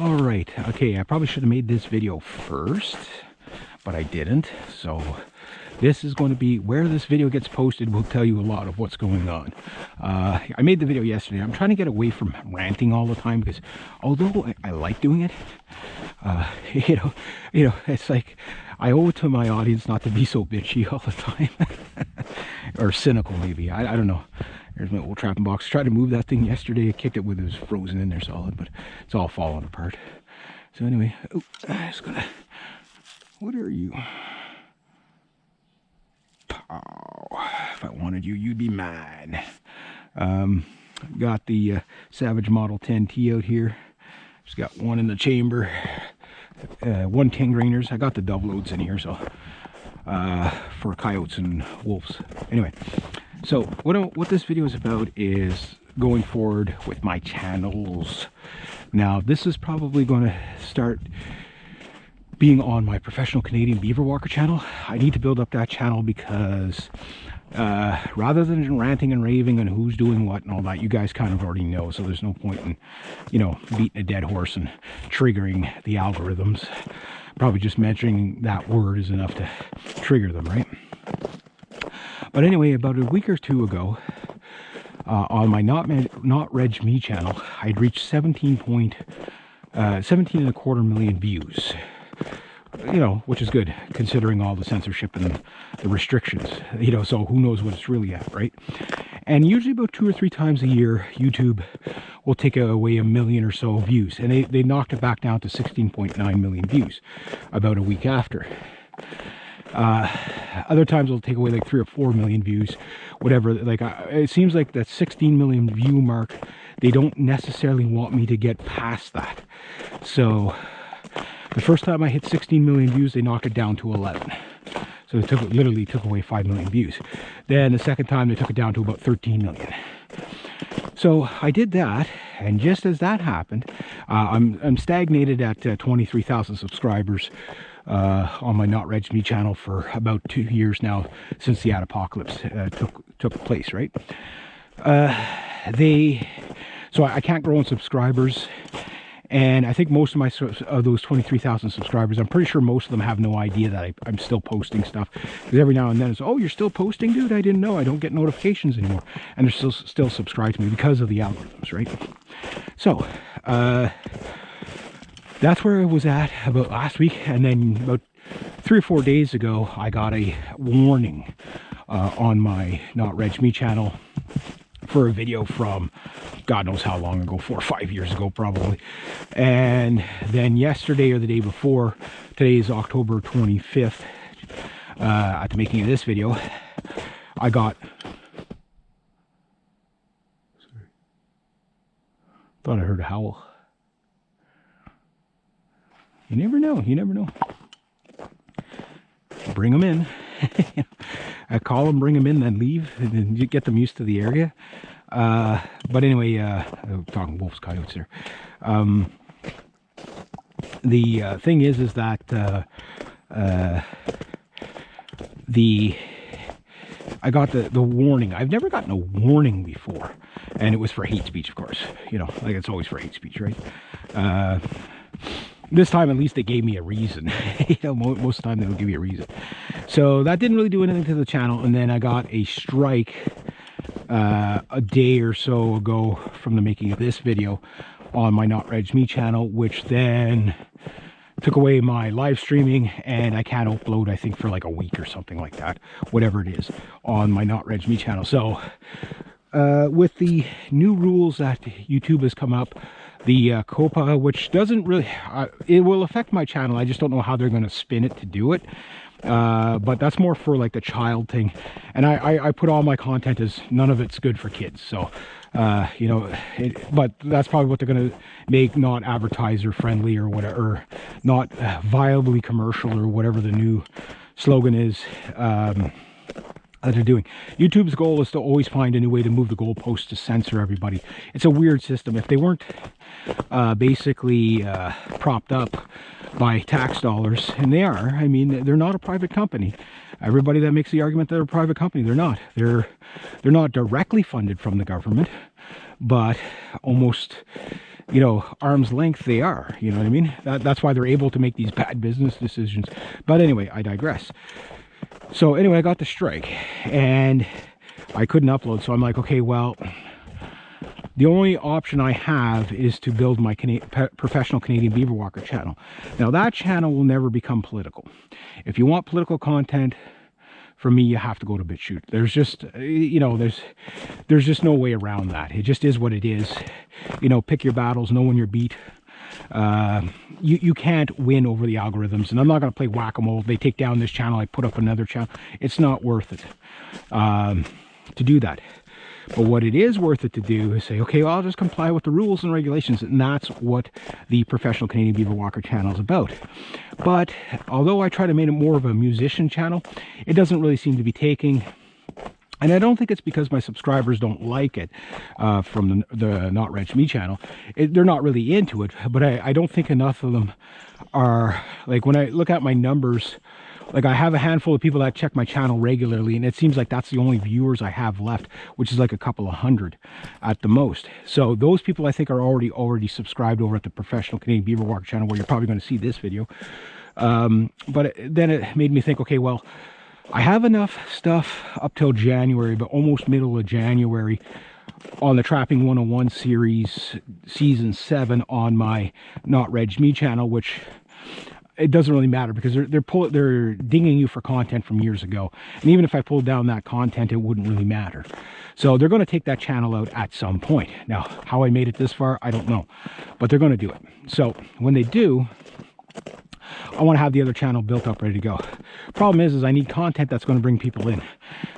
All right, okay, I probably should have made this video first, but I didn't. So this is going to be where this video gets posted will tell you a lot of what's going on. I made the video yesterday. I'm trying to get away from ranting all the time because although I like doing it, you know, it's like I owe it to my audience not to be so bitchy all the time or cynical maybe. I don't know. There's my old trapping box. Tried to move that thing yesterday. I kicked it with it was frozen in there solid, but it's all falling apart. So anyway, oh, I'm just gonna. What are you? Pow. If I wanted you, you'd be mine. Got the Savage Model 10T out here. Just got one in the chamber. 1 10 grainers. I got the double loads in here, so for coyotes and wolves. Anyway. So what this video is about is going forward with my channels. Now this is probably going to start being on my professional Canadian beaver walker channel. I need to build up that channel because rather than ranting and raving on who's doing what and all that, you guys kind of already know, so there's no point in, you know, beating a dead horse and triggering the algorithms. Probably just mentioning that word is enough to trigger them, right? But anyway, about a week or two ago, on my Not Reg Me channel, I'd reached 17.25 million views. You know, which is good considering all the censorship and the restrictions. You know, so who knows what it's really at, right? And usually about 2 or 3 times a year, YouTube will take away 1 million or so views, and they knocked it back down to 16.9 million views about a week after. Other times it'll take away like 3 or 4 million views, whatever. Like it seems like that 16 million view mark, they don't necessarily want me to get past that. So the first time I hit 16 million views, they knocked it down to 11. So it literally took away 5 million views. Then the second time they took it down to about 13 million. So I did that, and just as that happened, I'm stagnated at 23,000 subscribers on my Not Reg Me channel for about 2 years now, since the apocalypse took place, right? So I can't grow in subscribers, and I think most of those 23,000 subscribers, I'm pretty sure most of them have no idea that I'm still posting stuff, because every now and then it's, oh, you're still posting, dude? I didn't know. I don't get notifications anymore. And they're still subscribed to me because of the algorithms, right? So that's where I was at about last week, and then about 3 or 4 days ago, I got a warning on my Not Reg Me channel for a video from God knows how long ago, 4 or 5 years ago probably. And then yesterday or the day before, today is October 25th, at the making of this video, I got, sorry, thought I heard a howl. You never know, you never know. Bring them in. I call them, bring them in, then leave, and then you get them used to the area. But anyway, I'm talking wolves, coyotes there. The thing is that I got the warning. I've never gotten a warning before, and it was for hate speech, of course. You know, like it's always for hate speech, right? This time, at least, they gave me a reason. You know, most of the time they don't give you a reason. So that didn't really do anything to the channel. And then I got a strike a day or so ago from the making of this video on my Not Reg Me channel, which then took away my live streaming, and I can't upload, I think, for like a week or something like that, whatever it is, on my Not Reg Me channel. So with the new rules that YouTube has come up, the COPA, which doesn't really, it will affect my channel. I just don't know how they're going to spin it to do it. But that's more for like the child thing. And I put all my content as none of it's good for kids. So, you know, but that's probably what they're going to make, not advertiser friendly or whatever, or not viably commercial or whatever the new slogan is. That they're doing. YouTube's goal is to always find a new way to move the goalposts to censor everybody. It's a weird system. If they weren't basically propped up by tax dollars, and they are, I mean, they're not a private company. Everybody that makes the argument they're a private company, they're not. They're not directly funded from the government, but almost you know, arm's length they are. You know what I mean? That's why they're able to make these bad business decisions. But anyway, I digress. So anyway, I got the strike and I couldn't upload. So I'm like, okay, well, the only option I have is to build my professional Canadian Beaver Walker channel. Now that channel will never become political. If you want political content from me, you have to go to BitChute. There's just, you know, there's just no way around that. It just is what it is. You know, pick your battles, know when you're beat. You can't win over the algorithms, and I'm not going to play whack-a-mole. They take down this channel, I put up another channel. It's not worth it to do that. But what it is worth it to do is say, okay, well, I'll just comply with the rules and regulations, and that's what the professional Canadian Beaver Walker channel is about. But although I try to make it more of a musician channel, it doesn't really seem to be taking. And I don't think it's because my subscribers don't like it from the Not Wrench Me channel. They're not really into it, but I don't think enough of them are, like when I look at my numbers, like I have a handful of people that check my channel regularly, and it seems like that's the only viewers I have left, which is like a couple of hundred at the most. So those people I think are already subscribed over at the professional Canadian Beaver Walker channel, where you're probably going to see this video. But then it made me think, okay, well, I have enough stuff up till January, but almost middle of January on the Trapping 101 series, season 7 on my Not Reg Me channel, which it doesn't really matter because they're dinging you for content from years ago. And even if I pulled down that content, it wouldn't really matter. So they're going to take that channel out at some point. Now, how I made it this far, I don't know, but they're going to do it. So when they do, I want to have the other channel built up, ready to go. Problem is I need content that's going to bring people in.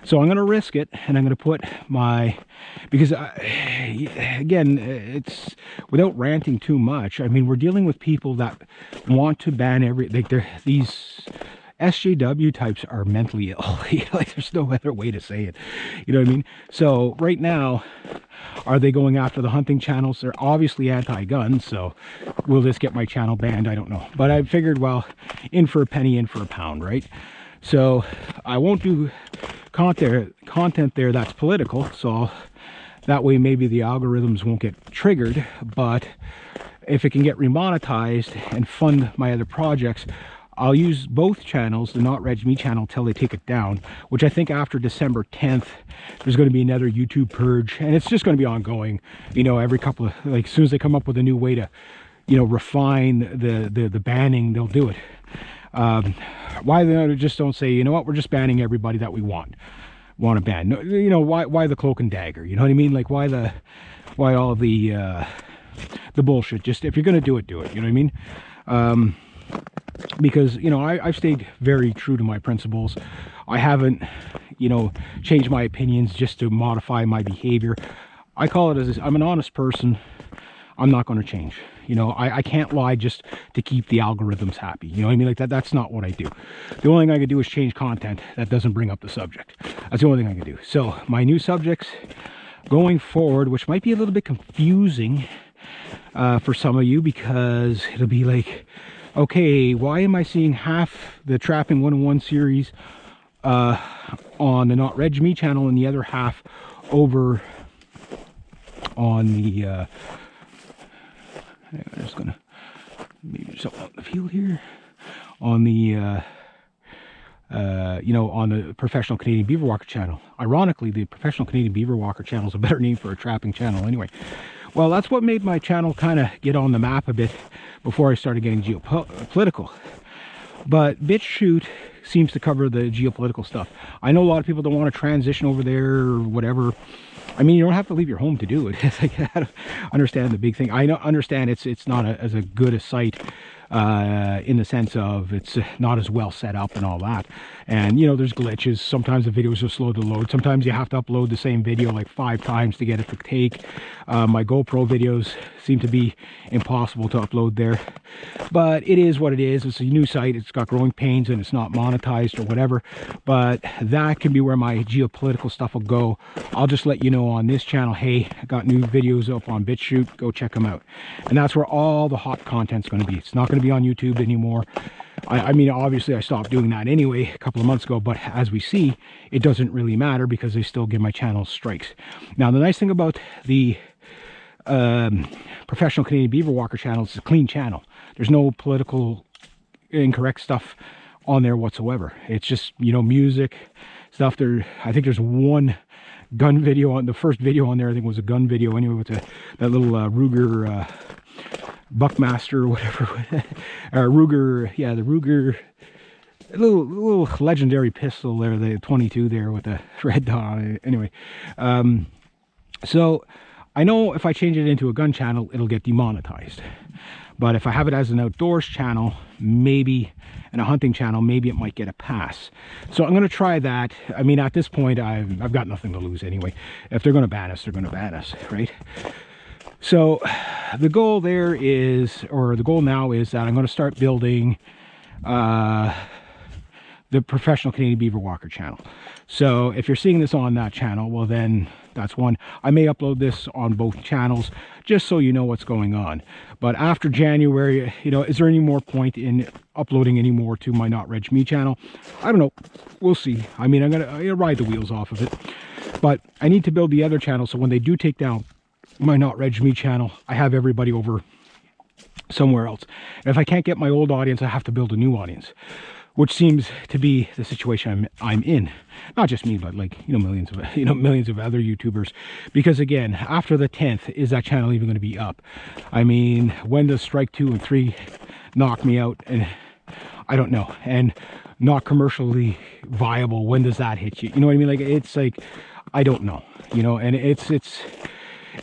So I'm going to risk it, and I'm going to put my, because again, it's without ranting too much. I mean, we're dealing with people that want to ban these SJW types are mentally ill. Like, there's no other way to say it. You know what I mean? So right now, are they going after the hunting channels? They're obviously anti-gun, so will this get my channel banned? I don't know. But I figured, well, in for a penny, in for a pound, right? So I won't do content there that's political, so that way maybe the algorithms won't get triggered. But if it can get remonetized and fund my other projects, I'll use both channels, the Not Reg Me channel, till they take it down, which I think after December 10th, there's going to be another YouTube purge, and it's just going to be ongoing, you know, every couple of, like, as soon as they come up with a new way to, you know, refine the banning, they'll do it. Why they just don't say, you know what, we're just banning everybody that we want to ban. No, you know, why the cloak and dagger? You know what I mean? Like, why all the bullshit? Just, if you're going to do it, do it. You know what I mean? Because, you know, I've stayed very true to my principles. I haven't, you know, changed my opinions just to modify my behavior. I call it as, I'm an honest person. I'm not going to change. You know, I can't lie just to keep the algorithms happy. You know what I mean? Like, that's not what I do. The only thing I can do is change content that doesn't bring up the subject. That's the only thing I can do. So my new subjects going forward, which might be a little bit confusing for some of you, because it'll be like, okay, why am I seeing half the Trapping 101 series on the Not Reg Me channel and the other half over on the I'm just gonna maybe something out in the field here on the you know, on the professional Canadian Beaver Walker channel. Ironically, the professional Canadian Beaver Walker channel is a better name for a trapping channel anyway. Well, that's what made my channel kind of get on the map a bit before I started getting geopolitical. But BitChute seems to cover the geopolitical stuff. I know a lot of people don't want to transition over there or whatever. I mean, you don't have to leave your home to do it. It's like, I don't understand the big thing. I understand it's not as a good a site in the sense of it's not as well set up and all that. And, you know, there's glitches. Sometimes the videos are slow to load. Sometimes you have to upload the same video like 5 times to get it to take. My GoPro videos seem to be impossible to upload there. But it is what it is. It's a new site. It's got growing pains and it's not monetized or whatever. But that can be where my geopolitical stuff will go. I'll just let you know on this channel, hey, I got new videos up on BitChute. Go check them out. And that's where all the hot content's going to be. It's not going to be on YouTube anymore. I mean, obviously I stopped doing that anyway a couple of months ago, but as we see, it doesn't really matter because they still give my channel strikes. Now, the nice thing about the Professional Canadian Beaver Walker channel is a clean channel. There's no political incorrect stuff on there whatsoever. It's just, you know, music stuff. I think there's one gun video on the first video on there. I think was a gun video anyway, with that little Ruger Buckmaster or whatever. Ruger, yeah, the Ruger, a little legendary pistol there, the 22 there with the red dot on it. Anyway, so I know if I change it into a gun channel, it'll get demonetized. But if I have it as an outdoors channel, maybe, and a hunting channel, maybe it might get a pass. So I'm going to try that. I mean, at this point, I've got nothing to lose anyway. If they're going to ban us, they're going to ban us, right? So the goal there is, or the goal now is that I'm going to start building the Professional Canadian Beaver Walker channel. So if you're seeing this on that channel, well then that's one. I may upload this on both channels just so you know what's going on. But after January, you know, is there any more point in uploading any more to my Not Reg Me channel? I don't know. We'll see. I mean, I'm gonna ride the wheels off of it. But I need to build the other channel so when they do take down my Not Reg Me channel, I have everybody over somewhere else. And if I can't get my old audience, I have to build a new audience, which seems to be the situation I'm in. Not just me, but like, you know, millions of other YouTubers. Because again, after the 10th, is that channel even going to be up? I mean, when does strike 2 and 3 knock me out? And I don't know. And not commercially viable, when does that hit you? You know what I mean? Like, it's like, I don't know, you know, and it's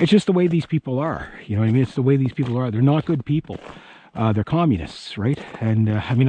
just the way these people are. You know what I mean? It's the way these people are. They're not good people. They're communists, right? And I mean, I'm not